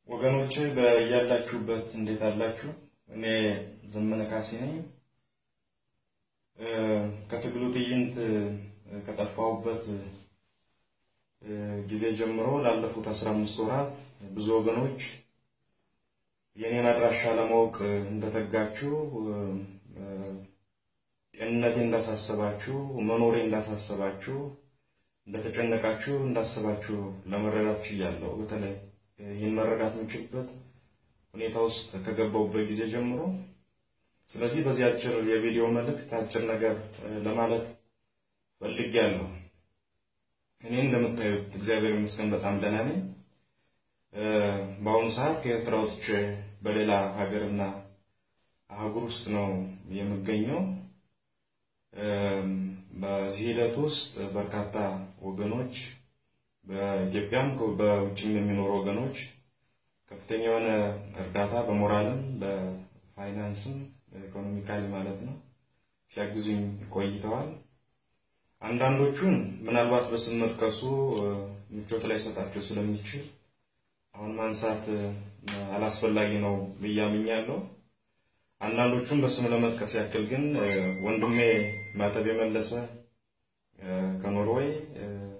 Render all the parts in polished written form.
ወገኖቼ በያላችሁበት እንዴት አላችሁ? እኔ ዘመነ ካሴ ነኝ። ከትግሉ ትዕይንት ከጠፋሁበት ጊዜ ጀምሮ ላለፉት 15 ወራት ብዙ ወገኖች የኔን አድራሻ ለማወቅ እንደተጋችሁ ጤንነቴ እንዳሳሰባችሁ መኖሬ እንዳሳሰባችሁ እንደተጨነቃችሁ እንዳሰባችሁ ለመረዳት ችያለሁ። በተለይ ይህን መረዳት የምችልበት ሁኔታ ውስጥ ከገባሁበት ጊዜ ጀምሮ ስለዚህ በዚህ አጭር የቪዲዮ መልእክት አጭር ነገር ለማለት ፈልጌያለሁ። እኔ እንደምታዩት እግዚአብሔር ይመስገን በጣም ደህና ነኝ። በአሁኑ ሰዓት ከኤርትራ ወጥቼ በሌላ ሀገርና አህጉር ውስጥ ነው የምገኘው። በዚህ ሂደት ውስጥ በርካታ ወገኖች በኢትዮጵያም በውጭም የሚኖሩ ወገኖች ከፍተኛ የሆነ እርዳታ በሞራልም በፋይናንስም ኢኮኖሚካሊ ማለት ነው ሲያግዙኝ ቆይተዋል። አንዳንዶቹን ምናልባት በስም መጥቀሱ ምቾት ላይ ሰጣቸው ስለሚችል አሁን ማንሳት አላስፈላጊ ነው ብያምኛለሁ። አንዳንዶቹን በስም ለመጥቀስ ያክል ግን ወንድሜ ማተብ የመለሰ ከኖርዌይ፣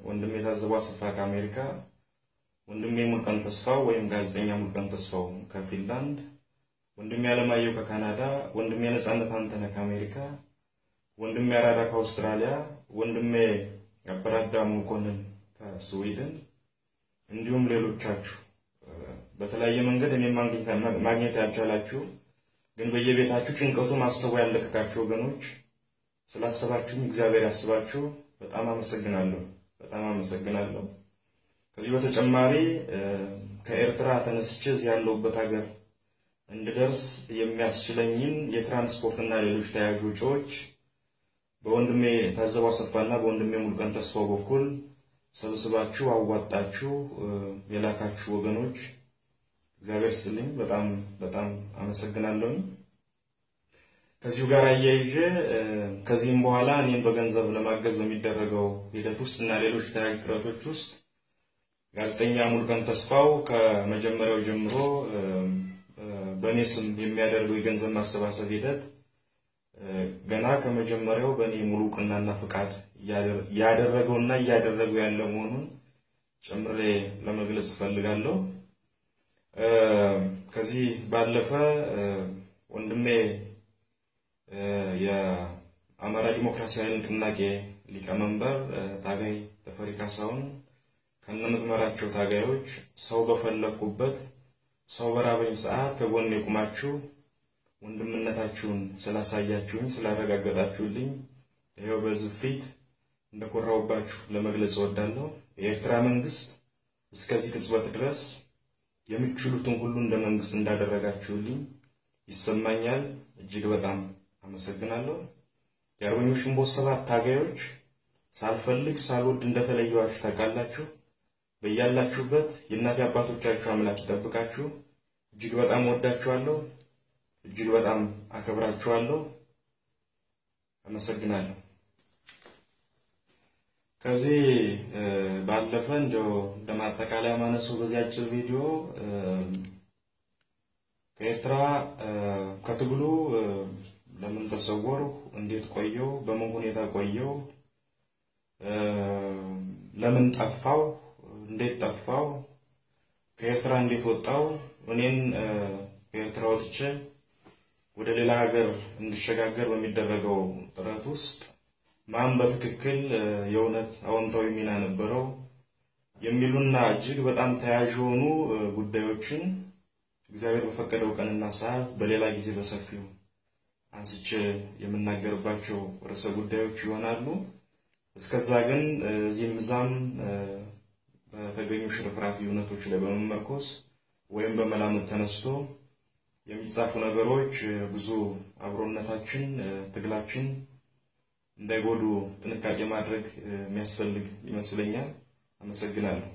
ወንድሜ ታዘበው አሰፋ ከአሜሪካ፣ ወንድሜ ሙልቀን ተስፋው ወይም ጋዜጠኛ ሙልቀን ተስፋው ከፊንላንድ፣ ወንድሜ አለማየሁ ከካናዳ፣ ወንድሜ ነጻነት አንተነህ ከአሜሪካ፣ ወንድሜ አራዳ ከአውስትራሊያ፣ ወንድሜ አበራዳሙ ኮንን ከስዊድን እንዲሁም ሌሎቻችሁ በተለያየ መንገድ እኔ ማግኘት ያልቻላችሁ ግን በየቤታችሁ ጭንቀቱ ማሰቡ ያለቀቃችሁ ወገኖች ስላሰባችሁኝ እግዚአብሔር ያስባችሁ። በጣም አመሰግናለሁ። ከዚህ በተጨማሪ ከኤርትራ ተነስቼ ያለሁበት ሀገር እንድደርስ የሚያስችለኝን የትራንስፖርትና ሌሎች ተያያዥ ወጪዎች በወንድሜ ታዘበው አሰፋና በወንድሜ ሙልቀን ተስፋው በኩል ሰብስባችሁ አዋጣችሁ የላካችሁ ወገኖች እግዚአብሔር ይስጥልኝ። በጣም አመሰግናለሁ። ከዚሁ ጋር አያይዤ ከዚህም በኋላ እኔን በገንዘብ ለማገዝ በሚደረገው ሂደት ውስጥ እና ሌሎች ተያያዥ ጥረቶች ውስጥ ጋዜጠኛ ሙልቀን ተስፋው ከመጀመሪያው ጀምሮ በእኔ ስም የሚያደርገው የገንዘብ ማሰባሰብ ሂደት ገና ከመጀመሪያው በእኔ ሙሉ ዕውቅናና ፍቃድ ያደረገውና እያደረገው ያለ መሆኑን ጨምሬ ለመግለጽ እፈልጋለሁ። ከዚህ ባለፈ ወንድሜ የአማራ ዲሞክራሲያዊ ንቅናቄ ሊቀመንበር ታጋይ ተፈሪ ካሳሁን ከነምትመራቸው ታጋዮች ሰው በፈለኩበት ሰው በራበኝ ሰዓት ከጎኔ ቆማችሁ ወንድምነታችሁን ስላሳያችሁኝ ስላረጋገጣችሁልኝ ይሄው በዚህ ፊት እንደኮራውባችሁ ለመግለጽ እወዳለሁ። የኤርትራ መንግስት እስከዚህ ቅጽበት ድረስ የምትችሉትን ሁሉ እንደ መንግስት እንዳደረጋችሁልኝ ይሰማኛል። እጅግ በጣም አመሰግናለሁ። የአርበኞች ግንቦት ሰባት ታጋዮች ሳልፈልግ ሳልወድ እንደተለያችሁ ታውቃላችሁ። በእያላችሁበት የእናት አባቶቻችሁ አምላክ ይጠብቃችሁ። እጅግ በጣም ወዳችኋለሁ። እጅግ በጣም አከብራችኋለሁ። አመሰግናለሁ። ከዚህ ባለፈ እንደው ለማጠቃለያ ማነሱ በዚህ አጭር ቪዲዮ ከኤርትራ ከትግሉ ለምን ተሰወሩ፣ እንዴት ቆየው፣ በምን ሁኔታ ቆየው፣ ለምን ጠፋው፣ እንዴት ጠፋው፣ ከኤርትራ እንዴት ወጣው፣ እኔን ከኤርትራ ወጥቼ ወደ ሌላ ሀገር እንድሸጋገር በሚደረገው ጥረት ውስጥ ማን በትክክል የእውነት አዎንታዊ ሚና ነበረው የሚሉና እጅግ በጣም ተያያዥ የሆኑ ጉዳዮችን እግዚአብሔር በፈቀደው ቀንና ሰዓት በሌላ ጊዜ በሰፊው አንስቼ የምናገርባቸው ርዕሰ ጉዳዮች ይሆናሉ። እስከዛ ግን እዚህም በተገኙ ሽርፍራፊ እውነቶች ላይ በመመርኮስ ወይም በመላምት ተነስቶ የሚጻፉ ነገሮች ብዙ አብሮነታችን ትግላችን እንዳይጎዱ ጥንቃቄ ማድረግ የሚያስፈልግ ይመስለኛል። አመሰግናለሁ።